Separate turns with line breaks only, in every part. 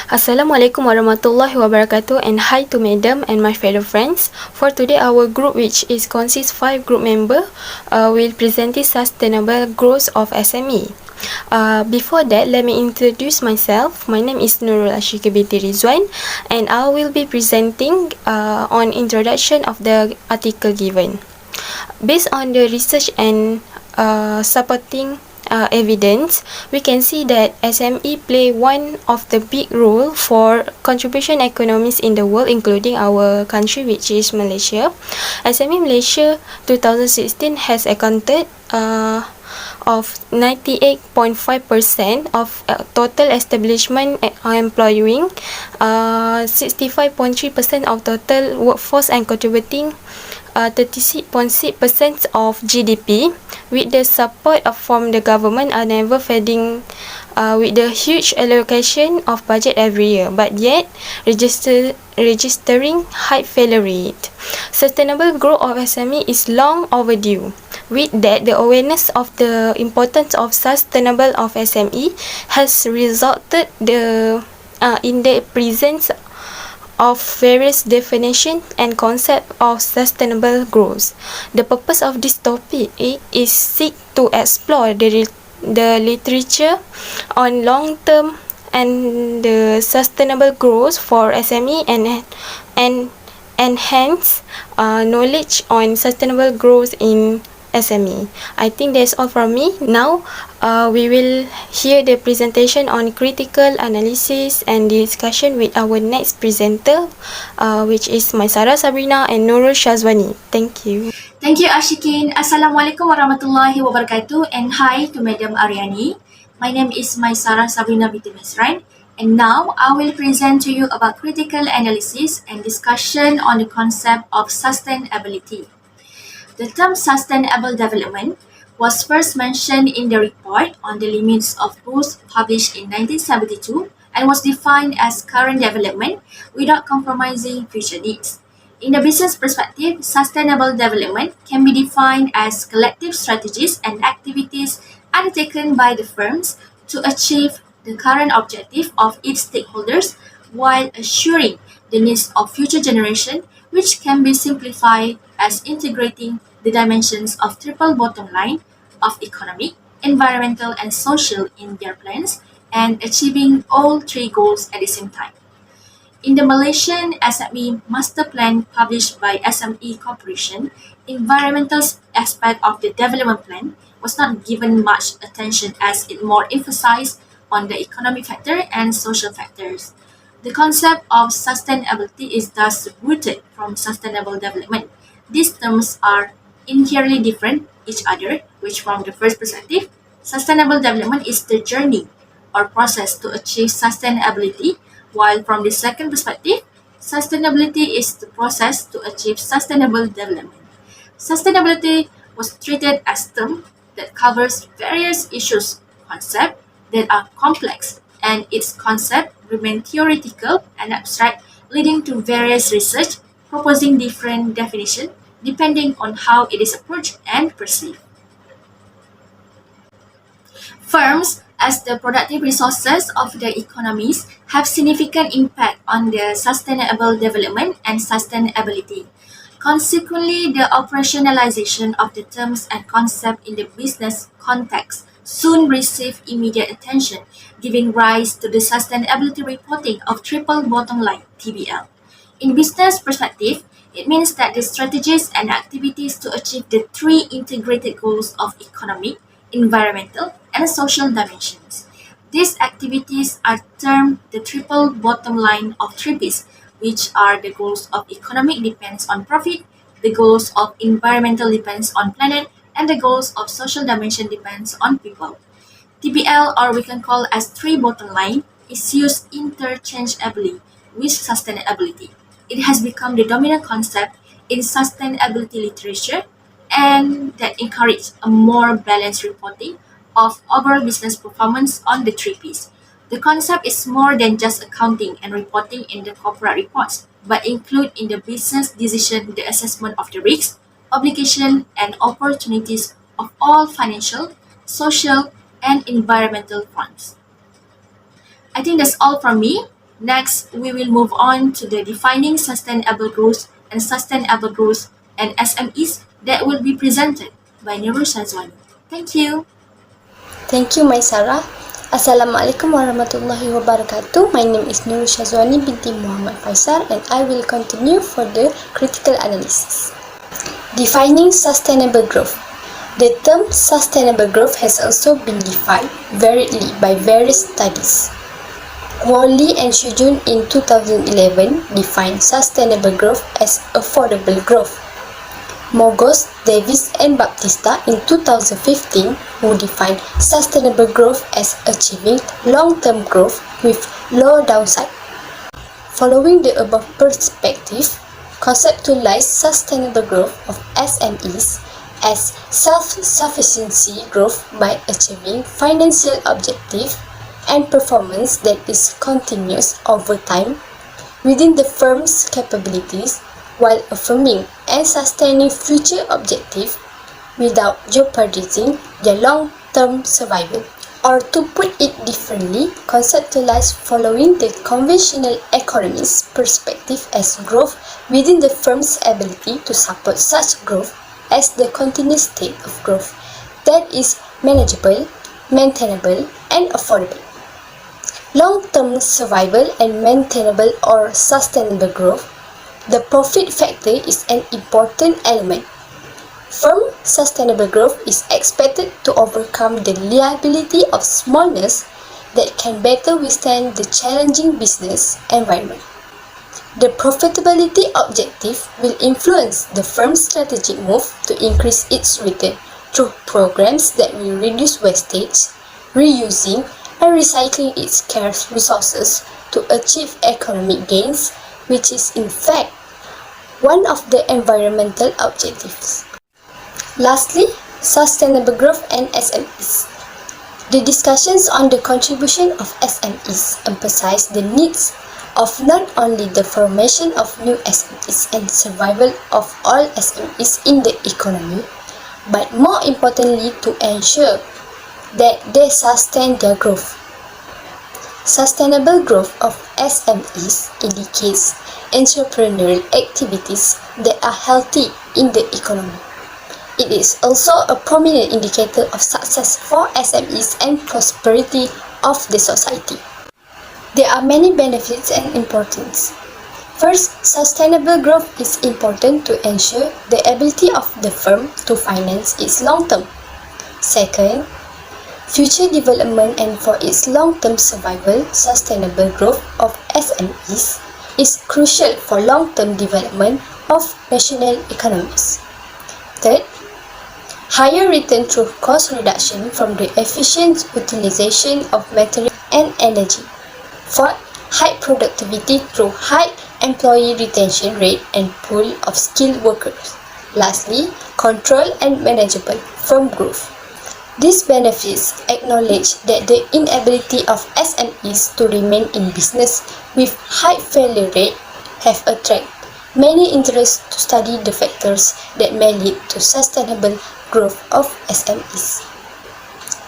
Assalamualaikum warahmatullahi wabarakatuh, and hi to madam and my fellow friends. For today, our group, which is consists 5 group member, will present the sustainable growth of SME. Before that, let me introduce myself. My name is NURUL binti REDZUAN, and I will be presenting on introduction of the article given. Based on the research and supporting evidence, we can see that SME play one of the big role for contribution economies in the world, including our country, which is Malaysia. SME Malaysia 2016 has accounted of 98.5% of total establishment employing 65.3% of total workforce and contributing 36.6% of GDP, with the support from the government are never fading, with the huge allocation of budget every year, but yet registering high failure rate. Sustainable growth of SME is long overdue. With that, the awareness of the importance of sustainable of SME has resulted in the presence of various definitions and concepts of sustainable growth. The purpose of this topic is seek to explore the literature on long-term and the sustainable growth for SME and enhance knowledge on sustainable growth in SME. I think that's all from me. Now, we will hear the presentation on critical analysis and discussion with our next presenter, which is Maisarah SABRINA and NURUL SYAZWANI. Thank you.
Thank you, ASYIQIN. Assalamualaikum warahmatullahi wabarakatuh, and hi to Madam Aryani. My name is Maisarah Sabrina binti MESRAN, and now I will present to you about critical analysis and discussion on the concept of sustainability. The term sustainable development was first mentioned in the report on the limits of growth published in 1972 and was defined as current development without compromising future needs. In the business perspective, sustainable development can be defined as collective strategies and activities undertaken by the firms to achieve the current objective of its stakeholders while assuring the needs of future generation, which can be simplified as integrating the dimensions of triple bottom line of economic, environmental, and social in their plans and achieving all three goals at the same time. In the Malaysian SME Master Plan published by SME Corporation, environmental aspect of the development plan was not given much attention as it more emphasized on the economic factor and social factors. The concept of sustainability is thus rooted from sustainable development. These terms are inherently different each other, which from the first perspective, sustainable development is the journey or process to achieve sustainability, while from the second perspective, sustainability is the process to achieve sustainable development. Sustainability was treated as a term that covers various issues, concepts that are complex, and its concept remain theoretical and abstract, leading to various research proposing different definitions depending on how it is approached and perceived. Firms, as the productive resources of the economies, have significant impact on the sustainable development and sustainability. Consequently, the operationalization of the terms and concept in the business context soon received immediate attention, giving rise to the sustainability reporting of triple bottom line (TBL). In business perspective, it means that the strategies and activities to achieve the three integrated goals of economic, environmental, and social dimensions. These activities are termed the triple bottom line of 3Ps, which are the goals of economic depends on profit, the goals of environmental depends on planet, and the goals of social dimension depends on people. TBL, or we can call as three bottom line, is used interchangeably with sustainability. It has become the dominant concept in sustainability literature and that encourages a more balanced reporting of overall business performance on the 3Ps. The concept is more than just accounting and reporting in the corporate reports, but include in the business decision the assessment of the risks, obligation, and opportunities of all financial, social, and environmental fronts. I think that's all from me. Next, we will move on to the defining sustainable growth and SMEs that will be presented by NURUL SHYAZWANI. Thank you.
Thank you, Maisarah. Assalamualaikum warahmatullahi wabarakatuh. My name is NURUL SHYAZWANI binti Muhammad FAISAR and I will continue for the critical analysis. Defining sustainable growth. The term sustainable growth has also been defined variedly by various studies. Worley and Shujun in 2011 defined sustainable growth as affordable growth. Mogos, Davis and Baptista in 2015 who defined sustainable growth as achieving long-term growth with low downside. Following the above perspective, conceptualize sustainable growth of SMEs as self-sufficiency growth by achieving financial objective and performance that is continuous over time within the firm's capabilities while affirming and sustaining future objectives without jeopardizing their long-term survival. Or to put it differently, conceptualize following the conventional economist's perspective as growth within the firm's ability to support such growth as the continuous state of growth that is manageable, maintainable, and affordable. Long-term survival and maintainable or sustainable growth, the profit factor is an important element. Firm sustainable growth is expected to overcome the liability of smallness that can better withstand the challenging business environment. The profitability objective will influence the firm's strategic move to increase its return through programs that will reduce wastage, reusing, and recycling its scarce resources to achieve economic gains, which is in fact one of the environmental objectives. Lastly, sustainable growth and SMEs. The discussions on the contribution of SMEs emphasize the needs of not only the formation of new SMEs and survival of all SMEs in the economy, but more importantly to ensure that they sustain their growth. Sustainable growth of SMEs indicates entrepreneurial activities that are healthy in the economy. It is also a prominent indicator of success for SMEs and prosperity of the society. There are many benefits and importance. First, sustainable growth is important to ensure the ability of the firm to finance its long-term. Second, future development and for its long-term survival, sustainable growth of SMEs is crucial for long-term development of national economies. Third, higher return through cost reduction from the efficient utilization of material and energy. Fourth, high productivity through high employee retention rate and pool of skilled workers. Lastly, control and manageable firm growth. These benefits acknowledge that the inability of SMEs to remain in business with high failure rate have attracted many interests to study the factors that may lead to sustainable growth of SMEs.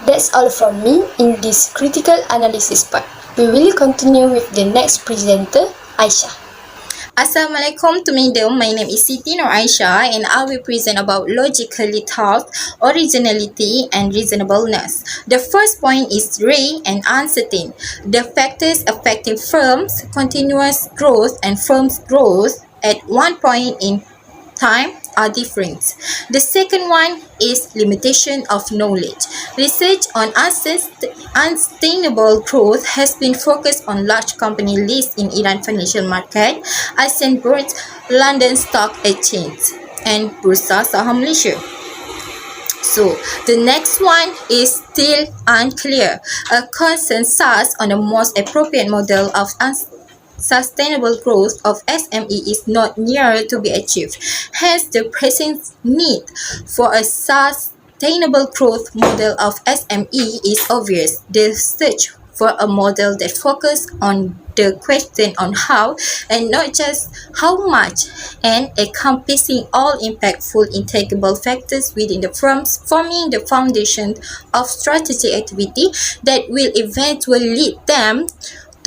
That's all from me in this critical analysis part. We will continue with the next presenter, Aisyah.
Assalamualaikum to Madam. My name is Siti or AISYAH and I will present about logically thought, originality and reasonableness. The first point is rare and uncertain. The factors affecting firms' continuous growth and firms' growth at one point in time are different. The second one is limitation of knowledge. Research on unsustainable growth has been focused on large company lists in Iran financial market, ASEAN Board, London Stock Exchange and Bursa Saham Malaysia. So, the next one is still unclear. A consensus on the most appropriate model of sustainable growth of SME is not near to be achieved. Hence, the present need for a sustainable growth model of SME is obvious. The search for a model that focuses on the question on how and not just how much and encompassing all impactful integrable factors within the firms, forming the foundation of strategic activity that will eventually lead them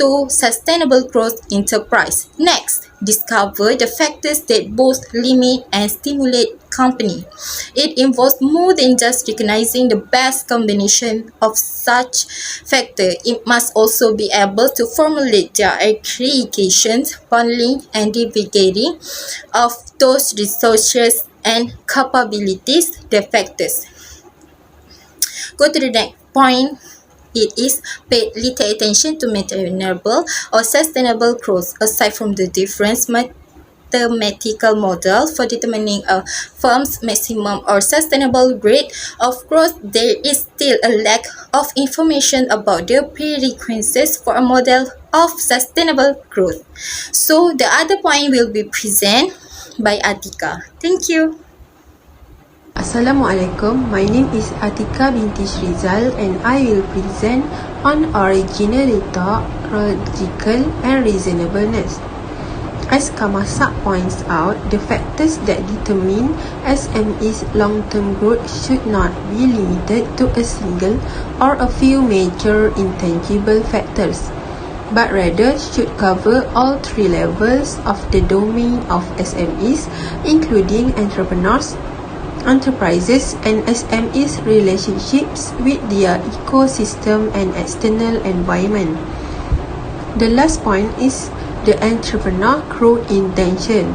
to sustainable growth enterprise. Next, discover the factors that both limit and stimulate company. It involves more than just recognizing the best combination of such factors. It must also be able to formulate their aggregations, bundling, and divulgating of those resources and capabilities, the factors. Go to the next point. It is pay little attention to maintainable or sustainable growth. Aside from the different mathematical model for determining a firm's maximum or sustainable rate of growth, there is still a lack of information about the prerequisites for a model of sustainable growth. So the other point will be presented by ATIKAH. Thank you.
Assalamualaikum, my name is ATIKAH binti SHRIZAL and I will present on originality, logical and reasonableness. As Kamasak points out, the factors that determine SMEs' long-term growth should not be limited to a single or a few major intangible factors, but rather should cover all three levels of the domain of SMEs, including entrepreneurs, enterprises, and SMEs' relationships with their ecosystem and external environment. The last point is the entrepreneur growth intention.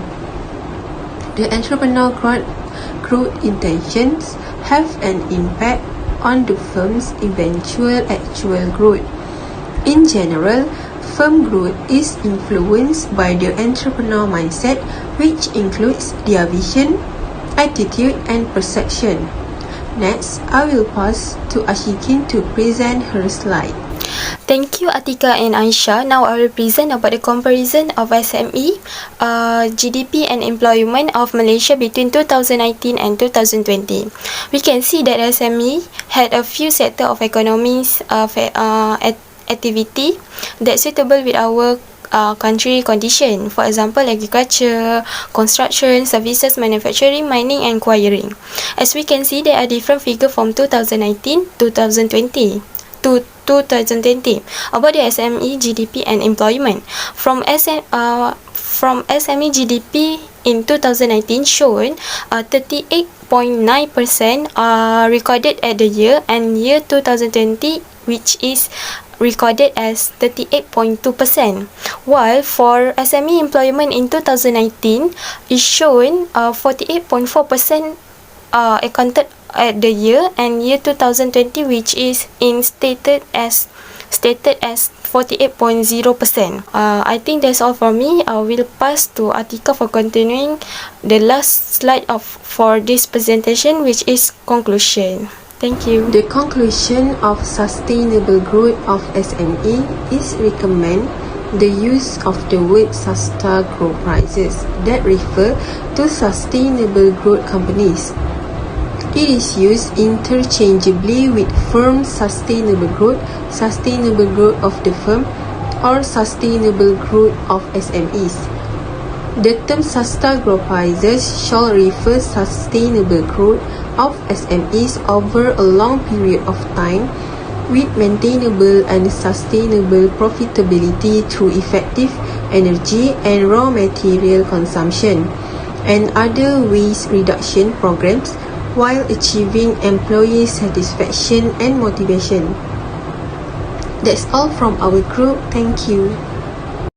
The entrepreneur growth intentions have an impact on the firm's eventual actual growth. In general, firm growth is influenced by the entrepreneur mindset, which includes their vision, attitude, and perception. Next, I will pass to ASYIQIN to present her slide.
Thank you, Atika and Aisyah. Now I will present about the comparison of SME, GDP and employment of Malaysia between 2019 and 2020. We can see that SME had a few sectors of economies activity that suitable with our country condition. For example, agriculture, construction, services, manufacturing, mining and quarrying. As we can see, there are different figures from 2019 to 2020 about the SME, GDP and employment. From SME GDP in 2019 shown 38.9% recorded at the year, and year 2020 which is recorded as 38.2%, while for SME employment in 2019 is shown 48.4% accounted at the year, and year 2020 which is stated as 48.0%. I think that's all for me. I will pass to ATIKAH for continuing the last slide for this presentation, which is conclusion. Thank you.
The conclusion of sustainable growth of SME is recommend the use of the word SASTA growth prices that refer to sustainable growth companies. It is used interchangeably with firm sustainable growth of the firm, or sustainable growth of SMEs. The term SASTA growth prices shall refer sustainable growth of SMEs over a long period of time with maintainable and sustainable profitability through effective energy and raw material consumption and other waste reduction programs while achieving employee satisfaction and motivation. That's all from our group. Thank you.